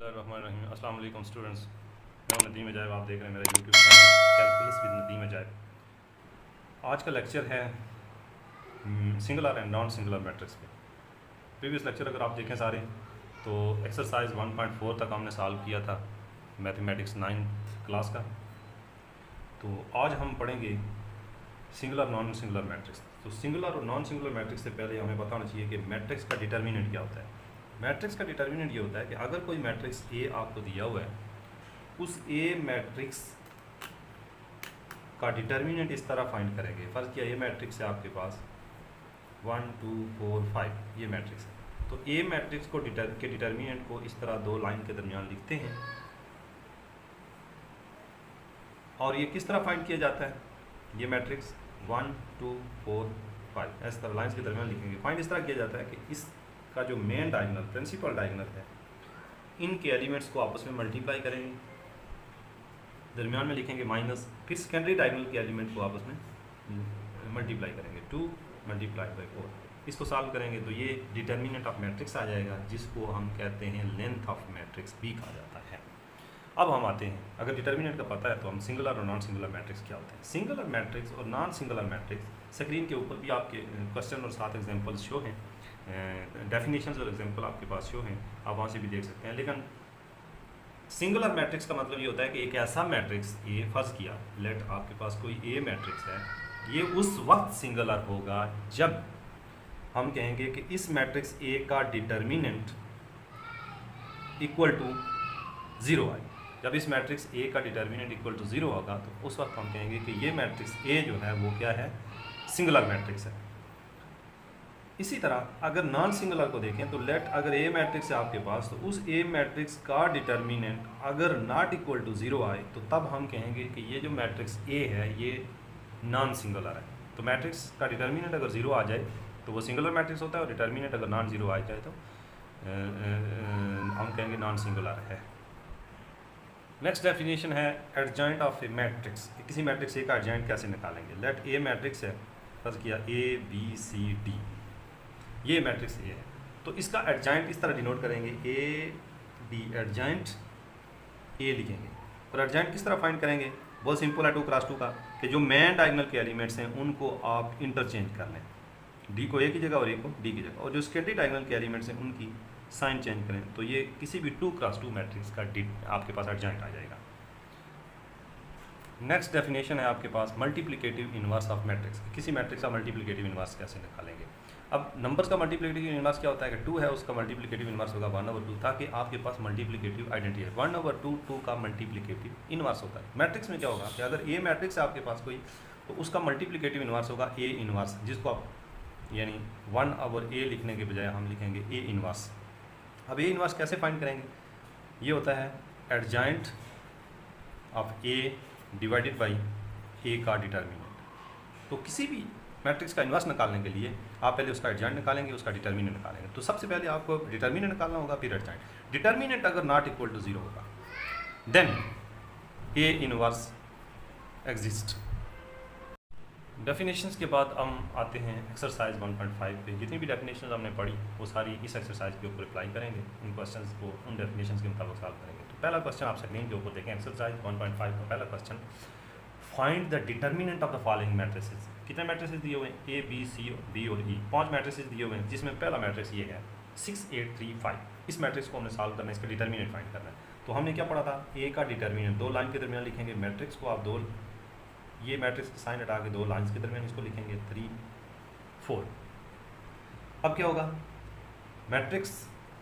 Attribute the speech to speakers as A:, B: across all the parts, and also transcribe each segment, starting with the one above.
A: अस्सलाम वालेकुम स्टूडेंट्स, मैं हूं नदीम अजायब। आप देख रहे हैं मेरा YouTube channel calculus with Nadeem Ajaib. आज का लेक्चर है singular and non singular matrix पे। प्रीवियस लेक्चर अगर आप देखें सारे, तो एक्सरसाइज 1.4 तक हमने सॉल्व किया था मैथमेटिक्स 9th क्लास का। तो आज हम पढ़ेंगे सिंगुलर नॉन सिंगुलर मैट्रिक्स। तो सिंगुलर और नॉन सिंगुलर मैट्रिक्स से पहले हमें पता होना चाहिए कि मैट्रिक्स का डिटर्मिनेंट क्या होता है। मैट्रिक्स का डिटर्मिनेंट ये होता है कि अगर कोई मैट्रिक्स ए आपको दिया हुआ है, उस ए मैट्रिक्स का डिटर्मिनेंट इस तरह फाइंड करेंगे। फ़र्ज़ किया ये मैट्रिक्स है आपके पास 1 2 4 5, ये मैट्रिक्स है। तो ए मैट्रिक्स को के डिटर्मिनेंट को इस तरह दो लाइन के दरमियान लिखते हैं। और ये किस तरह फाइंड किया जाता है? ये मैट्रिक्स 1 2 4 5 इस तरह लाइन्स के दरमियान लिखेंगे। फाइंड इस तरह किया जाता है कि इसका जो मेन डायगोनल प्रिंसिपल डायगोनल है, इनके एलिमेंट्स को आपस में मल्टीप्लाई करेंगे, दरमियान में लिखेंगे माइनस, फिर सेकेंडरी डायगोनल के एलिमेंट को आपस में मल्टीप्लाई करेंगे 2 मल्टीप्लाई बाई 4। इसको सॉल्व करेंगे तो ये डिटर्मिनेंट ऑफ मैट्रिक्स आ जाएगा, जिसको हम कहते हैं लेंथ ऑफ मैट्रिक्स भी कहा जाता है। अब हम आते हैं, अगर डिटर्मिनेंट का पता है तो हम सिंगुलर और नॉन सिंगुलर मैट्रिक्स क्या होते हैं। सिंगुलर मैट्रिक्स और नॉन सिंगुलर मैट्रिक्स स्क्रीन के ऊपर भी आपके क्वेश्चन और साथ एग्जांपल्स शो हैं, डेफिनेशंस और एग्जांपल आपके पास शो हैं, आप वहाँ से भी देख सकते हैं। लेकिन सिंगुलर मैट्रिक्स का मतलब ये होता है कि एक ऐसा मैट्रिक्स ए, फर्ज किया लेट आपके पास कोई ए मैट्रिक्स है, ये उस वक्त सिंगुलर होगा जब हम कहेंगे कि इस मैट्रिक्स ए का डिटर्मिनेंट इक्वल टू 0 आए। जब इस मैट्रिक्स ए का डिटर्मिनेंट इक्वल टू 0 होगा तो उस वक्त हम कहेंगे कि ये मैट्रिक्स ए जो है वो क्या है, सिंगुलर मैट्रिक्स है। इसी तरह अगर नॉन सिंगुलर को देखें तो लेट अगर ए मैट्रिक्स है आपके पास, तो उस ए मैट्रिक्स का डिटर्मिनेंट अगर नॉट इक्वल टू 0 आए तो तब हम कहेंगे कि ये जो मैट्रिक्स ए है ये नॉन सिंगुलर है। तो मैट्रिक्स का डिटर्मिनेंट अगर 0 आ जाए तो वो सिंगुलर मैट्रिक्स होता है, और डिटर्मिनेंट अगर नॉन 0 आ जाए तो हम कहेंगे नॉन सिंगुलर है। नेक्स्ट डेफिनेशन है एडजॉइंट ऑफ ए मैट्रिक्स। किसी मैट्रिक्स ए का एडजॉइंट कैसे निकालेंगे? लेट ए मैट्रिक्स है, फर्ज किया ए बी सी डी, ये मैट्रिक्स ए है, तो इसका एडजॉइंट इस तरह डिनोट करेंगे ए डी एडजॉइंट ए लिखेंगे। और एडजॉइंट किस तरह फाइंड करेंगे? बहुत सिंपल है 2 क्रॉस 2 का, कि जो मेन डायगोनल के एलिमेंट्स हैं उनको आप इंटरचेंज कर लें, डी को ए की जगह और ए को डी की जगह, और जो सेकेंडरी डायगोनल के एलिमेंट्स हैं उनकी साइन चेंज करें, तो ये किसी भी 2 क्रॉस 2 मैट्रिक्स का आपके पास एडजॉइंट आ जाएगा। नेक्स्ट डेफिनेशन है आपके पास मल्टीप्लिकेटिव इनवर्स ऑफ मैट्रिक्स। किसी मैट्रिक्स का मल्टीप्लिकेटिव इनवर्स कैसे निकालेंगे? अब नंबर्स का मल्टीप्लिकेटिव इनवर्स क्या होता है कि 2 है, उसका मल्टीप्लिकेटिव इनवर्स होगा 1/2, ताकि आपके पास मल्टीप्लिकेटिव आइडेंटिटी है। 1/2 2 का मल्टीप्लिकेटिव इनवर्स होता है। मैट्रिक्स में क्या होगा कि अगर ए मैट्रिक्स है आपके पास कोई, तो उसका मल्टीप्लिकेटिव इनवर्स होगा ए इनवर्स, जिसको आप यानी 1/a लिखने के बजाय हम लिखेंगे ए इनवर्स। अब ए इनवर्स कैसे फाइंड करेंगे? ये होता है adjoint of A divided by A का डिटर्मिनेंट। तो किसी भी मैट्रिक्स का इन्वर्स निकालने के लिए आप पहले उसका एडजॉइंट निकालेंगे, उसका डिटर्मिनेंट निकालेंगे। तो सबसे पहले आपको डिटर्मिनेंट निकालना होगा, फिर एडजॉइंट। डिटर्मिनेंट अगर नॉट इक्वल टू 0 होगा then A inverse exist. Definitions के बाद हम आते हैं एक्सरसाइज 1.5 पे। जितनी भी डेफिनेशंस हमने पढ़ी वो सारी इस एक्सरसाइज के ऊपर अप्लाई करेंगे, उन क्वेश्चंस को उन डेफिनेशंस के मुताबिक सॉल्व करेंगे। तो पहला क्वेश्चन आप स्क्रीन के ऊपर देखें, एक्सरसाइज 1.5 का पहला question, find the determinant of the following matrices. कितने मैट्रिसेस दिए हुए हैं? ए बी सी डी और ई, 5 मैट्रिसेस दिए हुए हैं, जिसमें पहला मैट्रिक्स ये है 6 8 3 5। इस मैट्रिक्स को हमने सॉल्व करना है, इसका डिटर्मिनेंट फाइंड करना है। तो हमने क्या पढ़ा था? ए का डिटर्मिनेंट 2 लाइन के दरमियान लिखेंगे, मैट्रिक्स को आप 2, ये मैट्रिक्स की साइन हटा के 2 लाइन्स के दरमियान इसको लिखेंगे 3 4। अब क्या होगा? मैट्रिक्स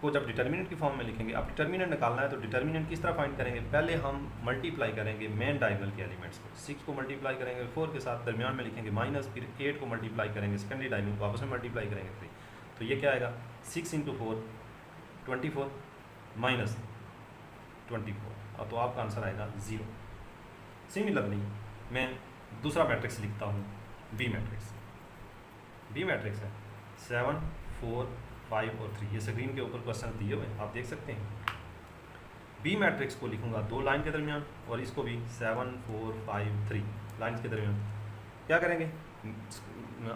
A: को जब डिटर्मिनेंट की फॉर्म में लिखेंगे, अब डिटर्मिनेंट निकालना है, तो डिटर्मिनेंट किस तरह फाइंड करेंगे? पहले हम मल्टीप्लाई करेंगे मेन डायगोनल के एलिमेंट्स को, 6 को मल्टीप्लाई करेंगे 4 के साथ, दरमियान में लिखेंगे माइनस, फिर 8 को मल्टीप्लाई करेंगे सेकेंडरी डायगोनल को, आपस में मल्टीप्लाई करेंगे 3। तो ये क्या आएगा? 6 × 4 24 माइनस 24, और तो आपका आंसर आएगा 0। सिमिलरली मैं दूसरा मैट्रिक्स लिखता हूँ, बी मैट्रिक्स। बी मैट्रिक्स है 7 4 5 और 3। ये स्क्रीन के ऊपर क्वेश्चन दिए हुए हैं, आप देख सकते हैं। बी मैट्रिक्स को लिखूंगा 2 लाइन के दरमियान, और इसको भी 7 4 5 3 लाइन के दरमियान। क्या करेंगे?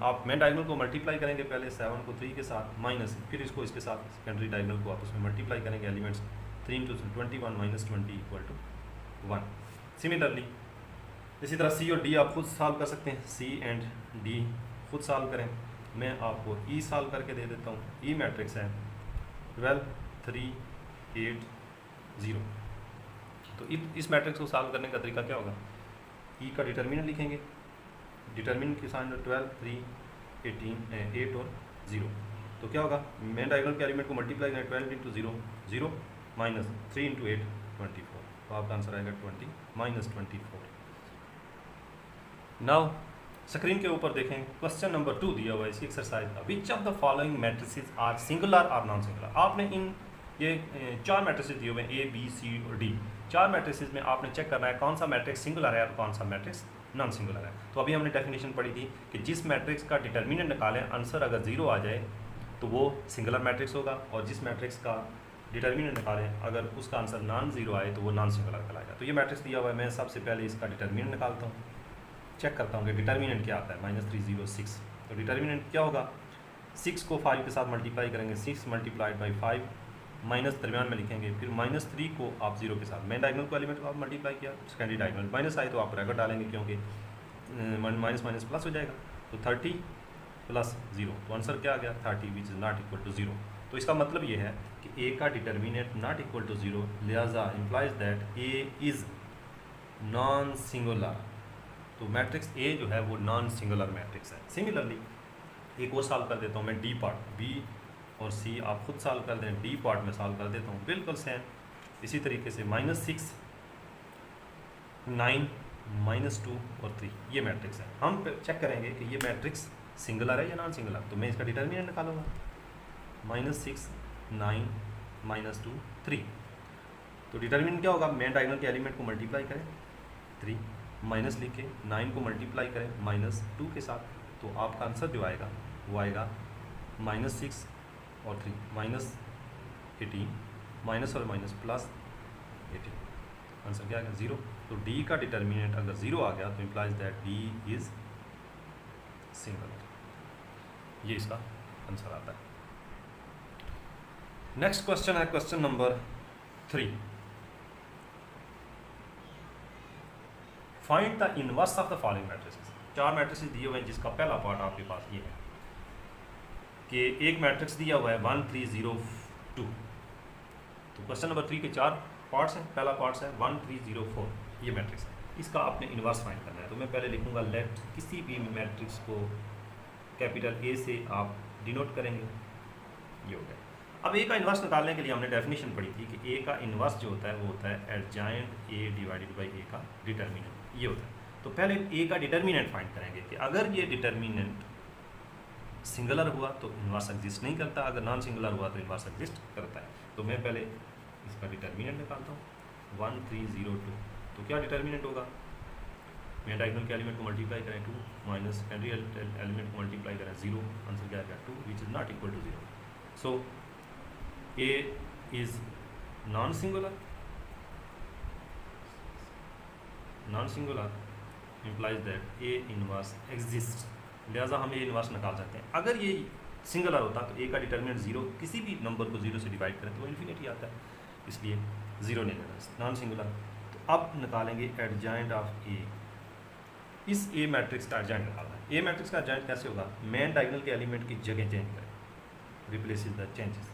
A: आप मेन डायगोनल को मल्टीप्लाई करेंगे, पहले 7 को 3 के साथ माइनस, फिर इसको इसके साथ सेकेंडरी डायगोनल को आपस में मल्टीप्लाई करेंगे elements 3 into 21 minus 20 equal to 1। Similarly इसी तरह सी और डी आप खुद सॉल्व कर सकते हैं, सी एंड डी खुद सॉल्व करें। मैं आपको ई सॉल्व करके दे देता हूँ। ई मैट्रिक्स है 12 3 8 0। तो इस मैट्रिक्स को सॉल्व करने का तरीका क्या होगा, ई का डिटर्मिनेंट लिखेंगे, डिटर्मिनेंट के साथ 12 3 18 8 और 0। तो क्या होगा, मेन डायगोनल के एलिमेंट को मल्टीप्लाई करें 12 इंटू 0 0 माइनस 3 इंटू 8 24। तो आपका आंसर आएगा 20 माइनस 24। नाउ स्क्रीन के ऊपर देखें, क्वेश्चन नंबर 2 दिया हुआ है इसी एक्सरसाइज का। Which of the following matrices are singular और नॉन सिंगुलर। आपने इन ये 4 मैट्रिसेस दिए हुए हैं ए बी सी और डी। 4 मैट्रिसेस में आपने चेक करना है कौन सा मैट्रिक्स सिंगुलर है और कौन सा मैट्रिक्स नॉन सिंगुलर है। तो अभी हमने डेफिनेशन पढ़ी थी कि जिस मैट्रिक्स का डिटर्मिनेंट निकालें आंसर अगर 0 आ जाए तो वो सिंगुलर मैट्रिक्स होगा, और जिस मैट्रिक्स का डिटर्मिनेंट निकालें अगर उसका आंसर नॉन 0 आए तो वो नॉन सिंगुलर कहलाएगा। तो ये मैट्रिक्स दिया हुआ है, मैं सबसे पहले इसका डिटर्मिनेंट निकालता हूँ, चेक करता हूँ कि डिटर्मिनेंट क्या आता है, -306। तो डिटर्मिनेंट क्या होगा, 6 को 5 के साथ मल्टीप्लाई करेंगे, 6 मल्टीप्लाइड बाई 5 माइनस दरमियान में लिखेंगे, फिर -3 को आप 0 के साथ मेन डायगोनल को एलिमेंट को आप मल्टीप्लाई किया, सेकेंडरी डायगोनल माइनस आए तो आप ब्रैकेट डालेंगे क्योंकि माइनस माइनस प्लस हो जाएगा। तो 30 प्लस 0, तो आंसर क्या आ गया 30 which is not equal to 0। तो इसका मतलब ये है कि ए का डिटर्मिनेंट नॉट इक्वल टू 0, लिहाजा implies that A is non singular. तो मैट्रिक्स ए जो है वो नॉन सिंगुलर मैट्रिक्स है। सिमिलरली एक और सॉल्व कर देता हूँ मैं, डी पार्ट, बी और सी आप खुद सॉल्व कर दें, डी पार्ट में सॉल्व कर देता हूँ बिल्कुल सेम इसी तरीके से। -6 9 -2 और 3 ये मैट्रिक्स है। हम चेक करेंगे कि ये मैट्रिक्स सिंगुलर है या नॉन सिंगुलर। तो मैं इसका डिटर्मिनेंट निकालूंगा, -6 9 -2 3। तो डिटर्मिनेंट क्या होगा, मेन डायगोनल के एलिमेंट को मल्टीप्लाई करें 3 माइनस लिख के 9 को मल्टीप्लाई करें -2 के साथ, तो आपका आंसर जो आएगा वो आएगा -6 और 3 -18 माइनस और माइनस प्लस 18। आंसर क्या आएगा 0। तो डी का डिटर्मिनेंट अगर 0 आ गया तो implies that D is singular. ये इसका आंसर आता है। नेक्स्ट क्वेश्चन है question number 3। Find the inverse of the following matrices. 4 matrices दिए हुए हैं जिसका पहला पार्ट आपके पास ये है कि एक मैट्रिक्स दिया हुआ है 1 3 0 2। तो क्वेश्चन नंबर 3 के 4 पार्ट्स हैं। पहला पार्ट्स है 1 3 0 4, ये मैट्रिक्स है, इसका आपने इनवर्स फाइंड करना है। तो मैं पहले लिखूंगा लेट, किसी भी मैट्रिक्स को कैपिटल ए से आप डिनोट करेंगे, ये हो गया। अब ए का इन्वर्स निकालने के लिए हमने डेफिनेशन पढ़ी थी कि ए का इन्वर्स जो होता है वो होता है adjoint A divided by A का डिटर्मिनेंट, ये होता है। तो पहले ए का डिटर्मिनेंट फाइंड करेंगे कि अगर ये डिटर्मिनेंट सिंगुलर हुआ तो इन्वर्स एग्जिस्ट नहीं करता, अगर नॉन सिंगुलर हुआ तो इन्वर्स एग्जिस्ट करता है। तो मैं पहले इसका डिटर्मिनेंट निकालता हूँ 1 3 0 2। तो क्या डिटर्मिनेंट होगा, मेन डायगोनल के एलिमेंट को मल्टीप्लाई करें 2 माइनस सेकेंडरी एलिमेंट को मल्टीप्लाई करें 0, आंसर क्या आएगा 2 which is not equal to 0। So A is non singular, non singular implies that A inverse exist, लिहाजा हम ए इनवर्स निकाल सकते हैं। अगर ये सिंगुलर होता तो ए का डिटर्मिनेंट 0, किसी भी नंबर को 0 से डिवाइड करें तो वो इन्फिनिटी आता है, इसलिए 0 नहीं लेना, नॉन सिंगुलर। तो अब निकालेंगे एडजॉइंट ऑफ ए। इस ए मैट्रिक्स का एडजॉइंट निकालना है। ए मैट्रिक्स का एडजॉइंट कैसे होगा, मेन डायगोनल के एलिमेंट की जगह चेंज करें, रिप्लेसेस द चेंजेस,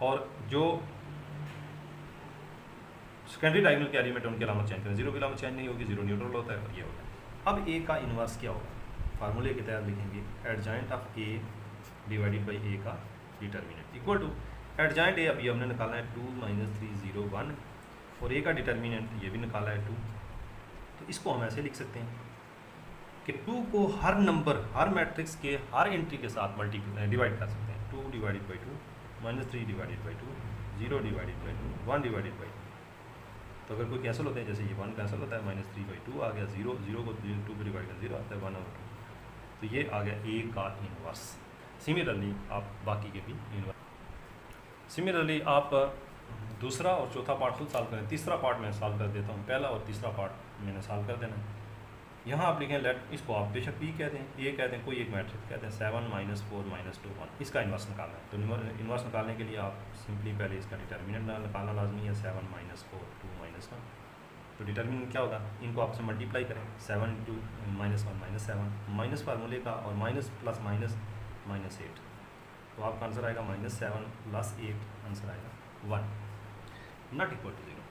A: और जो सेकेंडरी डायगोनल के एलिमेंट उनकी अलामत चेंज करें। 0 की अलामत चेंज नहीं होगी, 0 न्यूट्रल होता है और ये होता है। अब ए का इन्वर्स क्या होगा, फार्मूले के तहत लिखेंगे adjoint of A divided by A का determinant equal to adjoint A अभी हमने निकाला है 2 3 0 1, और ए का डिटर्मिनेंट ये भी निकाला है 2। तो इसको हम ऐसे लिख सकते हैं कि 2 को हर नंबर, हर मैट्रिक्स के हर एंट्री के साथ डिवाइड कर सकते हैं। 2 divided by 2 -3 divided by 2 0 divided by 2 1 divided by 2। तो अगर कोई कैंसिल होते हैं, जैसे ये 1 कैंसिल होता है, -3/2 आ गया, 0 0 को 2 पर डिवाइड कर 0 आता है 1/2। तो ये आ गया ए का इन्वर्स। सिमिलरली आप बाकी के भी इन्वर्स, सिमिलरली आप दूसरा और चौथा पार्ट खुद सॉल्व करें। तीसरा पार्ट मैं सॉल्व कर देता हूँ, पहला और तीसरा पार्ट मैंने सॉल्व कर देना है। यहाँ आप लिखें लेट, इसको आप बेशक पी कहते हैं, ए कहते हैं, कोई एक मैट्रिक्स कहते हैं 7 -4 -2 1, इसका इन्वर्स निकालना है। तो इन्वर्स निकालने के लिए आप सिंपली पहले इसका डिटर्मिनेंट निकालना लाजमी है, 7 -4 2 -1। तो डिटर्मिनेंट क्या होगा, इनको आपसे मल्टीप्लाई करें, 7 × -1 -7 माइनस फार्मूले का, और माइनस प्लस माइनस -8, तो आपका आंसर आएगा -7 + 8, आंसर आएगा 1, नॉट इक्वल टू 0।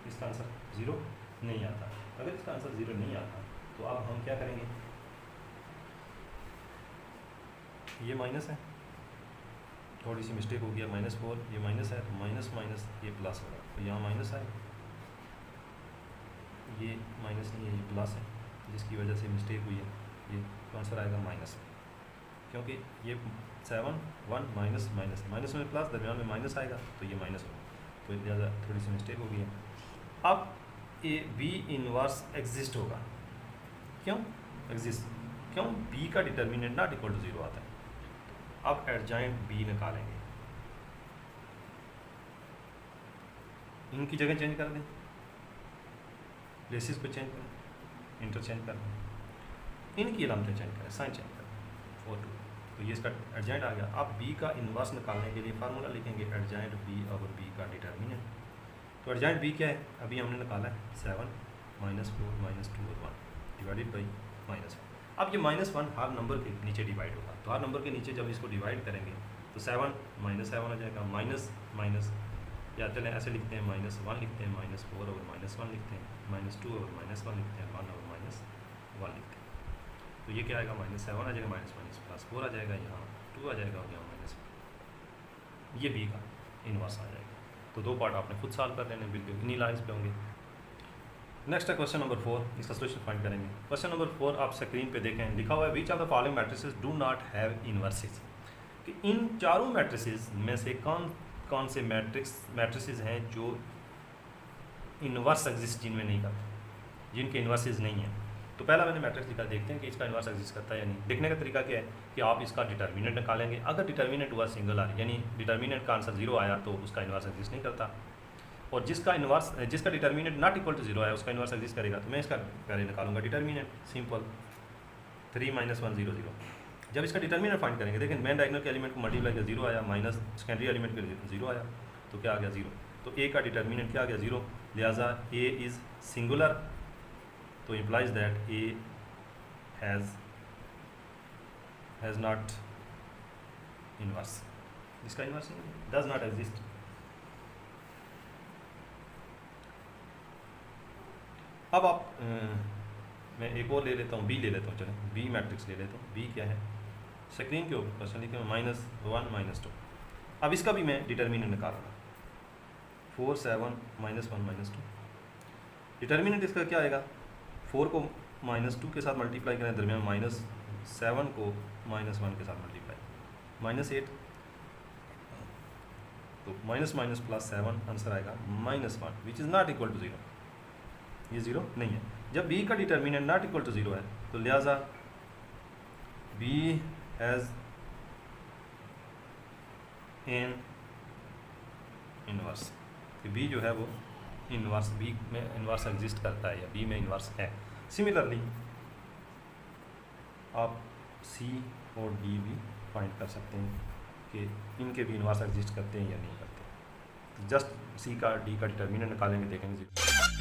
A: इसका आंसर 0 नहीं आता। अगर इसका आंसर 0 नहीं आता तो अब हम क्या करेंगे, ये माइनस है, थोड़ी सी मिस्टेक हो गया, -4, ये माइनस है, तो माइनस माइनस ये प्लस होगा, तो यहाँ माइनस आए, ये माइनस नहीं है, ये प्लस है, जिसकी वजह से मिस्टेक हुई है, ये तो आंसर आएगा माइनस, क्योंकि ये 7 1 माइनस माइनस माइनस में प्लस, दरमियान में माइनस आएगा, तो ये माइनस होगा, तो ज़्यादा थोड़ी सी मिस्टेक हो गई है। अब ए बी इनवर्स एग्जिस्ट होगा, क्यों एग्जिस्ट, क्यों, बी का डिटर्मिनेंट नॉट इक्वल टू 0 आता है। अब एडजॉइंट बी निकालेंगे, इनकी जगह चेंज कर दें, प्लेसेस को चेंज करें, इंटरचेंज कर दें, इनकी अलामतें चेंज करें, साइन चेंज करें, 4 2, तो ये इसका एडजॉइंट आ गया। अब बी का इनवर्स निकालने के लिए फार्मूला लिखेंगे एडजॉइंट बी और बी का डिटर्मिनेंट। तो एडजॉइंट बी क्या है, अभी हमने निकाला है 7 -4 -2 और 1 डिवाइडेड बाई -1। अब ये -1 हर नंबर के नीचे डिवाइड होगा, तो हर नंबर के नीचे जब इसको डिवाइड करेंगे तो 7 -7 हो जाएगा, माइनस माइनस, या चलें ऐसे लिखते हैं, -1 लिखते हैं, -4 और -1 लिखते हैं, -2 और -1 लिखते हैं, 1 और -1 लिखते हैं। तो ये क्या आएगा, -7 आ जाएगा, -4 आ जाएगा, यहाँ 2 आ जाएगा, और यहाँ -1, ये बी का इनवर्स आ जाएगा। तो दो पार्ट आपने खुद सॉल्व कर लेने, बिल्कुल इन्हीं लाइन्स पे होंगे। नेक्स्ट है क्वेश्चन नंबर 4, इसका सोल्यूशन फाइंड करेंगे। क्वेश्चन नंबर 4 आप स्क्रीन पे देखें, लिखा हुआ है which are the following matrices do not have inverses, कि इन चारों मैट्रिसेस में से कौन कौन से मैट्रिसेस हैं जो इनवर्स एग्जिस्ट जिनमें नहीं करते, जिनके इनवर्सेस नहीं हैं। तो पहला मैंने मैट्रिक्स लिखा, देखते हैं कि इसका इनवर्स एग्जिस्ट करता है या नहीं। देखने का तरीका क्या है कि आप इसका डिटर्मिनेंट निकालेंगे, अगर डिटर्मिनेंट हुआ सिंगल आर, यानी डिटर्मिनेंट का आंसर 0 आया, तो उसका इनवर्स एग्जिस्ट नहीं करता, और जिसका डिटर्मिनेंट नॉट इक्वल टू 0 आया उसका इनवर्स एग्जिस्ट करेगा। तो मैं इसका पहले निकालूंगा डिटर्मिनेंट, सिंपल 3 - 1 0 0। जब इसका डिटर्मिनेंट फाइंड करेंगे, देखें मेन डायगोनल के एलिमेंट को मल्टीप्लाई कर 0 आया, माइनस सेकेंडरी एलिमेंट के 0 आया, तो क्या आ गया 0। तो ए का डिटर्मिनेंट क्या आ गया 0, लिहाजा ए इज़ सिंगुलर, तो implies that A has not inverse, इसका इनवर्स डज नॉट एग्जिस्ट। अब आप मैं एक और ले लेता हूँ, बी ले लेता हूँ, चलें बी मैट्रिक्स ले लेता हूँ। बी क्या है, स्क्रीन के ऊपर क्वेश्चन लिखे -1 -2। अब इसका भी मैं डिटर्मिनेंट निकालूंगा, 4 7 -1 -2। डिटर्मिनेंट इसका क्या आएगा, 4 को -2 के साथ मल्टीप्लाई करें, दरमियान -7 को -1 के साथ मल्टीप्लाई, -8, तो माइनस प्लस 7, आंसर आएगा -1, which is not equal to 0। ये 0 नहीं है। जब b का डिटर्मिनेंट नॉट इक्वल टू 0 है, तो लिहाजा b has an inverse, b जो है वो इनवर्स, b में इनवर्स एग्जिस्ट करता है या b में इनवर्स है। सिमिलरली आप c और d भी फाइंड कर सकते हैं कि इनके भी इनवर्स एग्जिस्ट करते हैं या नहीं करते। जस्ट c का d का डिटर्मिनेंट निकालेंगे, देखेंगे 0।